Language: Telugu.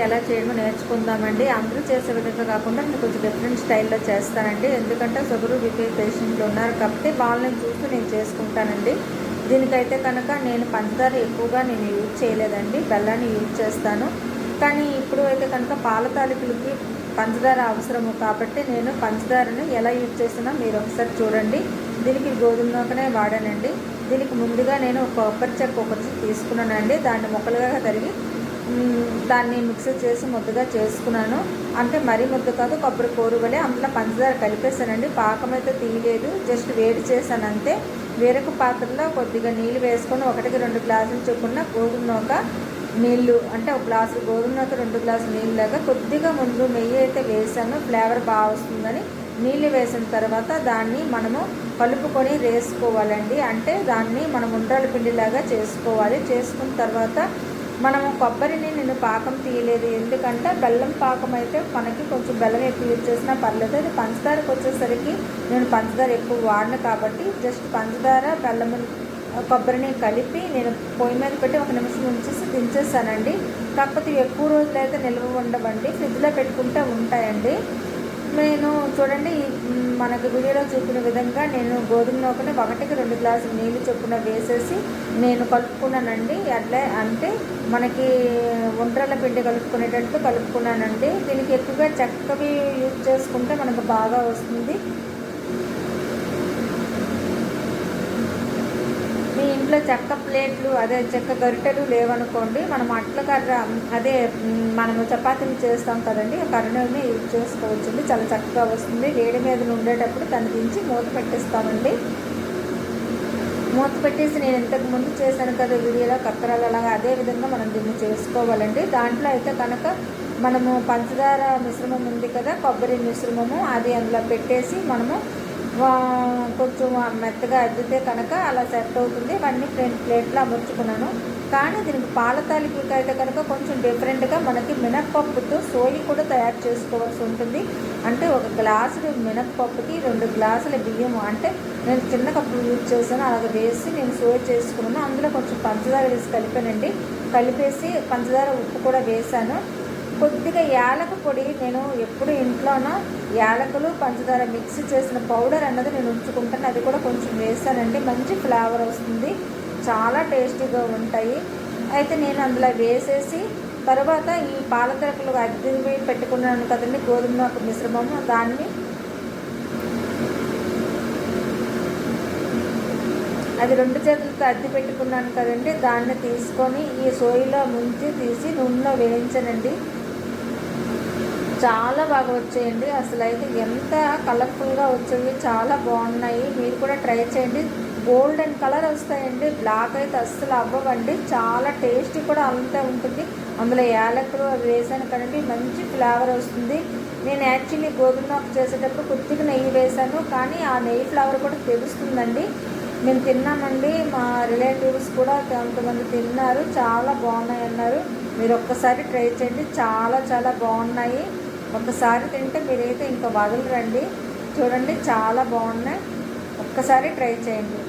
ఎలా చేయడమో నేర్చుకుందామండి. అందరూ చేసే విధంగా కాకుండా నేను కొంచెం డిఫరెంట్ స్టైల్లో చేస్తానండి. ఎందుకంటే షుగర్ బీపీ పేషెంట్లు ఉన్నారు కాబట్టి వాళ్ళని చూస్తూ నేను చేసుకుంటానండి. దీనికైతే కనుక నేను పంచదార ఎక్కువగా నేను యూజ్ చేయలేదండి, బెల్లాన్ని యూజ్ చేస్తాను. కానీ ఇప్పుడు అయితే కనుక పాల తాలికలకి పంచదార అవసరము కాబట్టి నేను పంచదారను ఎలా యూజ్ చేసినా మీరు ఒకసారి చూడండి. దీనికి గోధుమ నూకనే వాడానండి. దీనికి ముందుగా నేను ఒక కొబ్బరి చెక్క ఒకటి తీసుకున్నానండి. దాన్ని ముక్కలుగా తరిగి దాన్ని మిక్సీ చేసి ముద్దగా చేసుకున్నాను. అంటే మరీ ముద్ద కాదు, కొబ్బరి కూర వలె. అందులో పంచదార కలిపేసానండి. పాకం అయితే తీయలేదు, జస్ట్ వేడి చేశాను అంతే. వేరొక పాత్రలో కొద్దిగా నీళ్ళు వేసుకొని 1-2 గ్లాసులు చొప్పున గోధుమ నూక నీళ్ళు, అంటే ఒక గ్లాసు గోధుమ నూక 2 గ్లాసులు నీళ్ళలాగా కొద్దిగా ముందు నెయ్యి అయితే వేసాను, ఫ్లేవర్ బాగా వస్తుందని. నీళ్ళు వేసిన తర్వాత దాన్ని మనము కలుపుకొని వేసుకోవాలండి. అంటే దాన్ని మనం ఉండ్రాల పిండిలాగా చేసుకోవాలి. చేసుకున్న తర్వాత మనము కొబ్బరిని నేను పాకం తీయలేదు, ఎందుకంటే బెల్లం పాకం అయితే మనకి కొంచెం బెల్లం ఎక్కువ యూజ్ చేసినా పర్లేదు. అది పంచదారకు వచ్చేసరికి నేను పంచదార ఎక్కువ వాడను కాబట్టి జస్ట్ పంచదార బెల్లం కొబ్బరిని కలిపి నేను పొయ్యి మీద పెట్టి 1 నిమిషం ఉంచేసి దించేసానండి. కాకపోతే ఎక్కువ రోజులు అయితే నిల్వ ఉండవండి, ఫ్రిడ్జ్లో పెట్టుకుంటే ఉంటాయండి. నేను చూడండి మనకు వీడియోలో చూపిన విధంగా నేను గోధుమ నూకని 1-2 గ్లాసులు నీళ్ళు చొప్పున వేసేసి నేను కలుపుకున్నానండి. అట్లే అంటే మనకి ఉండ్రాల పిండి కలుపుకునేటట్టు కలుపుకున్నానండి. దీనికి ఎక్కువగా చెక్కవి యూజ్ చేసుకుంటే మనకు బాగా వస్తుంది. మీ ఇంట్లో చెక్క ప్లేట్లు, అదే చెక్క గరిటెలు లేవనుకోండి, మనం అట్ల కర్ర, అదే మనము చపాతీలు చేస్తాం కదండి, కర్రని యూజ్ చేసుకోవచ్చండి. చాలా చక్కగా వస్తుంది. వేడి మీద ఉండేటప్పుడు దాన్ని దించి మూత పెట్టేస్తామండి. మూత పెట్టేసి నేను ఇంతకు ముందు చేశాను కదా వీడియోలో కక్కరాలు, అలాగా అదే విధంగా మనం దీన్ని చేసుకోవాలండి. దాంట్లో అయితే కనుక మనము పంచదార మిశ్రమం ఉంది కదా, కొబ్బరి మిశ్రమము, అది అందులో పెట్టేసి మనము కొంచెం మెత్తగా అద్దితే కనుక అలా సెట్ అవుతుంది. ఇవన్నీ ప్లేట్లో అమర్చుకున్నాను. కానీ దీనికి పాల తాలికలకి అయితే కనుక కొంచెం డిఫరెంట్గా మనకి మినప్పప్పుతో సోయి కూడా తయారు చేసుకోవాల్సి ఉంటుంది. అంటే 1 గ్లాసు మినప్పప్పుకి 2 గ్లాసుల బియ్యము, అంటే నేను చిన్న కప్పులు యూజ్ చేశాను, అలాగ వేసి నేను సోయి చేసుకున్నాను. అందులో కొంచెం పంచదార వేసి కలిపానండి. కలిపేసి పంచదార ఉప్పు కూడా వేసాను. కొద్దిగా యాలక పొడి, నేను ఎప్పుడు ఇంట్లోన యాలకులు పంచదార మిక్స్ చేసిన పౌడర్ అన్నది నేను ఉంచుకుంటాను, అది కూడా కొంచెం వేసానండి. మంచి ఫ్లేవర్ వస్తుంది, చాలా టేస్టీగా ఉంటాయి. అయితే నేను అందులో వేసేసి తర్వాత ఈ పాలతరకలు అద్దె పెట్టుకున్నాను కదండి గోధుమ నూక మిశ్రమము, దాన్ని అది 2 చేతులతో అద్దె పెట్టుకున్నాను కదండి, దాన్ని తీసుకొని ఈ సోయిలో ముంచి తీసి నూనెలో వేయించానండి. చాలా బాగా వచ్చాయండి. అసలు అయితే ఎంత కలర్ఫుల్గా వచ్చాయి, చాలా బాగున్నాయి. మీరు కూడా ట్రై చేయండి. గోల్డెన్ కలర్ వస్తాయండి, బ్లాక్ అయితే అస్సలు అవ్వవండి. చాలా టేస్టీ కూడా అంతే ఉంటుంది. అందులో యాలకులు అవి వేసాను కదండి, మంచి ఫ్లేవర్ వస్తుంది. నేను యాక్చువల్లీ గోధుమ నూక చేసేటప్పుడు కొద్దిగా నెయ్యి వేసాను, కానీ ఆ నెయ్యి ఫ్లేవర్ కూడా తెలుస్తుందండి. మేము తిన్నామండి, మా రిలేటివ్స్ కూడా కొంతమంది తిన్నారు, చాలా బాగున్నాయి అన్నారు. మీరు ఒక్కసారి ట్రై చేయండి, చాలా చాలా బాగున్నాయి. ఒక్కసారి తింటే మీరైతే ఇంకా వదలరండి. చూడండి చాలా బాగున్నాయి, ఒక్కసారి ట్రై చేయండి.